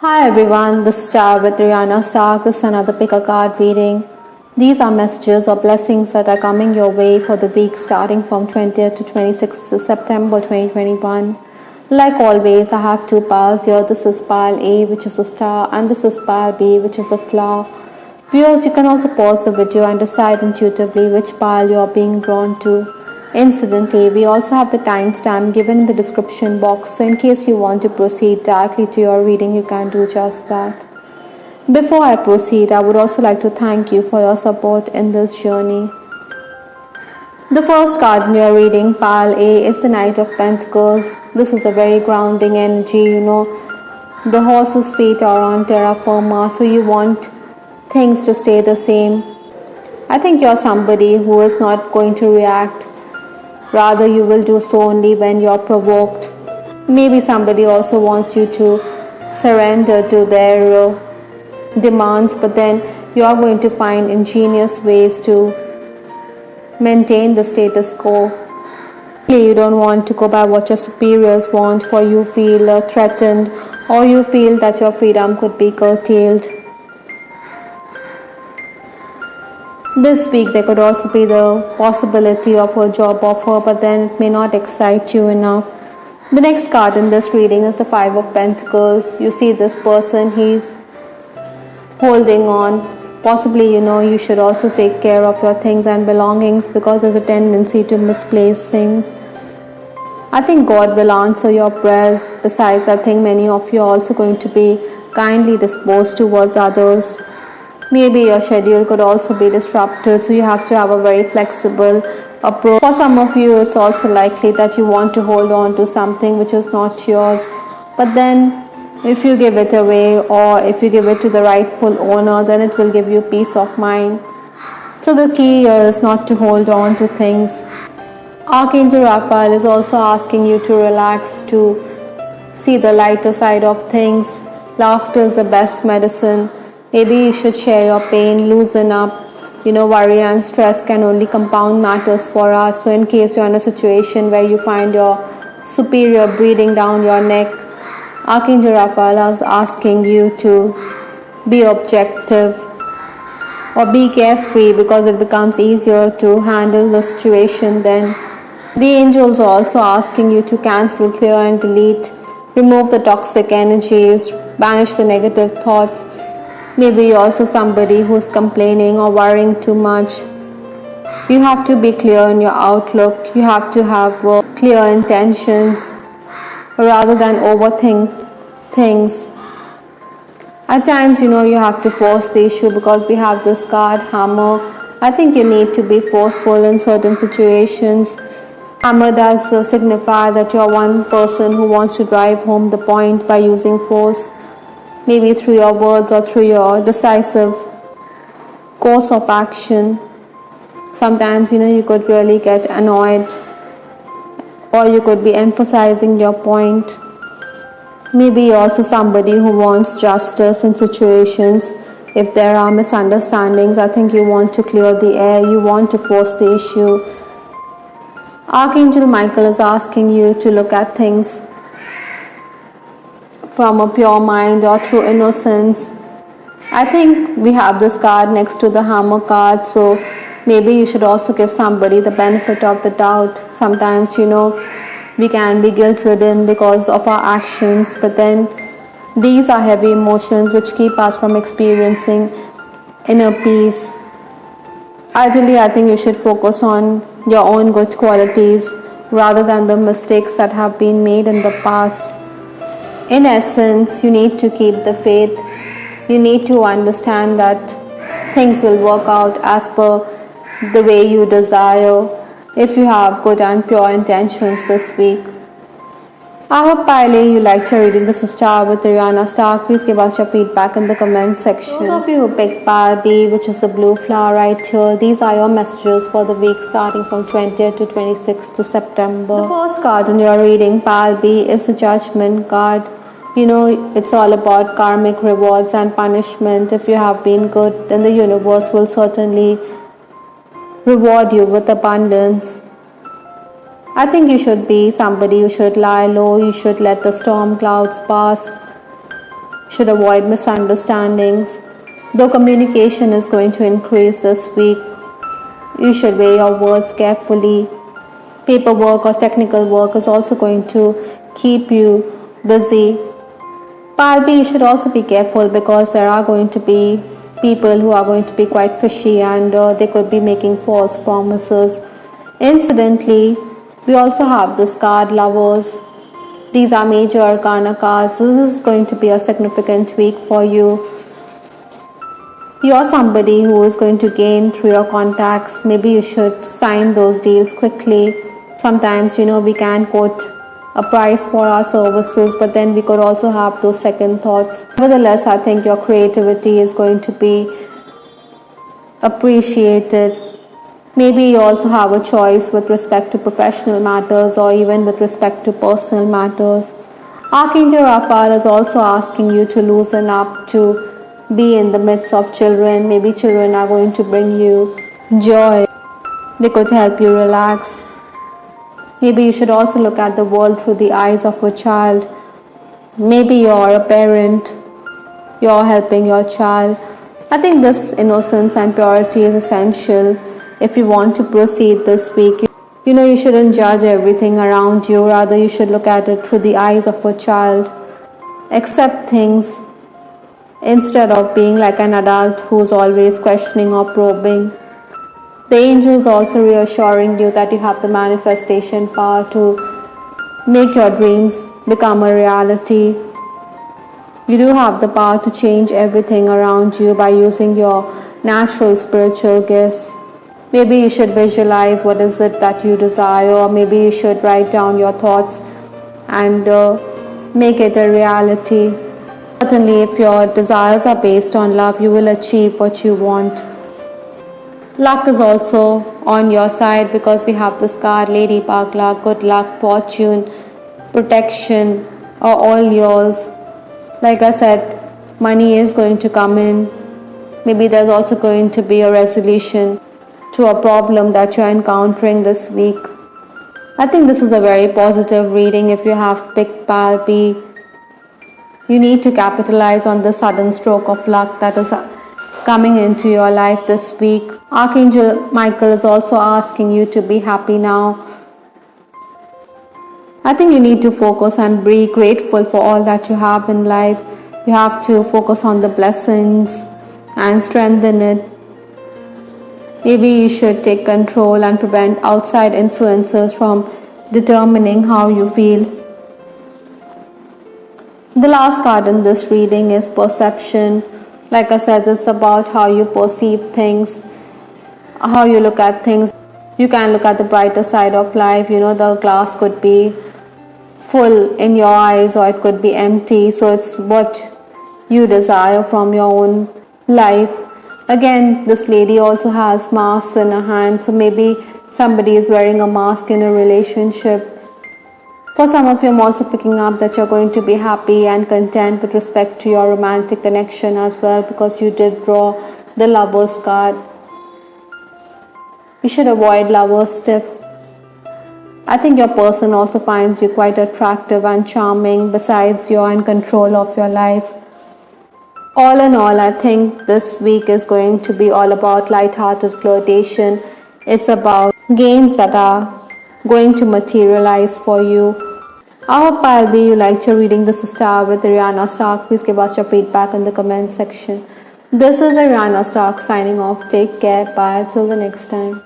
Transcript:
Hi everyone, this is Char with Rihanna Stark. This is another pick a card reading. These are messages or blessings that are coming your way for the week starting from 20th to 26th of September 2021. Like always, I have two piles here. This is pile A, which is a star, and this is pile B, which is a flower. Viewers, you can also pause the video and decide intuitively which pile you are being drawn to. Incidentally, we also have the timestamp given in the description box, so in case you want to proceed directly to your reading, you can do just that. Before I proceed, I would also like to thank you for your support in this journey. The first card in your reading, pile A, is the Knight of Pentacles. This is a very grounding energy. The horse's feet are on terra firma, so you want things to stay the same. I think you're somebody who is not going to react. Rather, you will do so only when you're provoked. Maybe somebody also wants you to surrender to their demands, but then you are going to find ingenious ways to maintain the status quo. You don't want to go by what your superiors want, for you feel threatened, or you feel that your freedom could be curtailed. This week there could also be the possibility of a job offer, but then it may not excite you enough. The next card in this reading is the Five of Pentacles. You see this person, he's holding on. Possibly, you should also take care of your things and belongings because there's a tendency to misplace things. I think God will answer your prayers. Besides, I think many of you are also going to be kindly disposed towards others. Maybe your schedule could also be disrupted, so you have to have a very flexible approach. For some of you, it's also likely that you want to hold on to something which is not yours. But then, if you give it away or if you give it to the rightful owner, then it will give you peace of mind. So the key here is not to hold on to things. Archangel Raphael is also asking you to relax, to see the lighter side of things. Laughter is the best medicine. Maybe you should share your pain, loosen up. Worry and stress can only compound matters for us. So in case you're in a situation where you find your superior breathing down your neck, Archangel Raphael is asking you to be objective or be carefree, because it becomes easier to handle the situation then. The angels are also asking you to cancel, clear and delete, remove the toxic energies, banish the negative thoughts. Maybe you're also somebody who's complaining or worrying too much. You have to be clear in your outlook. You have to have clear intentions rather than overthink things. At times, you have to force the issue because we have this card, Hammer. I think you need to be forceful in certain situations. Hammer does signify that you're one person who wants to drive home the point by using force. Maybe through your words or through your decisive course of action. Sometimes, you could really get annoyed, or you could be emphasizing your point. Maybe you're also somebody who wants justice in situations. If there are misunderstandings, I think you want to clear the air, you want to force the issue. Archangel Michael is asking you to look at things from a pure mind or through innocence. I think we have this card next to the Hammer card, so maybe you should also give somebody the benefit of the doubt. Sometimes, we can be guilt-ridden because of our actions, but then these are heavy emotions which keep us from experiencing inner peace. Ideally, I think you should focus on your own good qualities rather than the mistakes that have been made in the past. In essence, you need to keep the faith. You need to understand that things will work out as per the way you desire if you have good and pure intentions this week. I hope Pile you liked your reading. This is Star with Rihanna Stark. Please give us your feedback in the comment section. Those of you who picked Pile B, which is the blue flower right here, these are your messages for the week starting from 20th to 26th of September. The first card in your reading, Pile B, is the Judgment card. It's all about karmic rewards and punishment. If you have been good, then the universe will certainly reward you with abundance. I think you should be somebody who should lie low, you should let the storm clouds pass. Should avoid misunderstandings. Though communication is going to increase this week, you should weigh your words carefully. Paperwork or technical work is also going to keep you busy. Part B, you should also be careful because there are going to be people who are going to be quite fishy and they could be making false promises. Incidentally, we also have this card Lovers. These are major arcana cards. So this is going to be a significant week for you. You're somebody who is going to gain through your contacts. Maybe you should sign those deals quickly. Sometimes, we can quote a price for our services, but then we could also have those second thoughts. Nevertheless, I think your creativity is going to be appreciated. Maybe you also have a choice with respect to professional matters or even with respect to personal matters. Archangel Raphael is also asking you to loosen up, to be in the midst of children. Maybe children are going to bring you joy. They could help you relax. Maybe you should also look at the world through the eyes of a child. Maybe you're a parent, you're helping your child. I think this innocence and purity is essential if you want to proceed this week. You shouldn't judge everything around you, rather you should look at it through the eyes of a child. Accept things instead of being like an adult who's always questioning or probing. The angels also reassuring you that you have the manifestation power to make your dreams become a reality. You do have the power to change everything around you by using your natural spiritual gifts. Maybe you should visualize what is it that you desire, or maybe you should write down your thoughts and make it a reality. Certainly, if your desires are based on love, you will achieve what you want. Luck is also on your side because we have this card, Ladybug Luck. Good luck, fortune, protection are all yours. Like I said, money is going to come in. Maybe there's also going to be a resolution to a problem that you're encountering this week. I think this is a very positive reading. If you have picked pile B, you need to capitalize on the sudden stroke of luck that is coming into your life this week. Archangel Michael is also asking you to be happy now. I think you need to focus and be grateful for all that you have in life. You have to focus on the blessings and strengthen it. Maybe you should take control and prevent outside influences from determining how you feel. The last card in this reading is Perception. Like I said, it's about how you perceive things, how you look at things. You can look at the brighter side of life. The glass could be full in your eyes or it could be empty. So it's what you desire from your own life. Again, this lady also has masks in her hand. So maybe somebody is wearing a mask in a relationship. For some of you, I'm also picking up that you're going to be happy and content with respect to your romantic connection as well, because you did draw the Lovers card. You should avoid lovers stiff. I think your person also finds you quite attractive and charming. Besides, you're in control of your life. All in all, I think this week is going to be all about light-hearted flirtation. It's about gains that are going to materialize for you. I hope Pile B you liked your reading. This is Star with Ariana Stark. Please give us your feedback in the comment section. This is Ariana Stark signing off. Take care. Bye. Till the next time.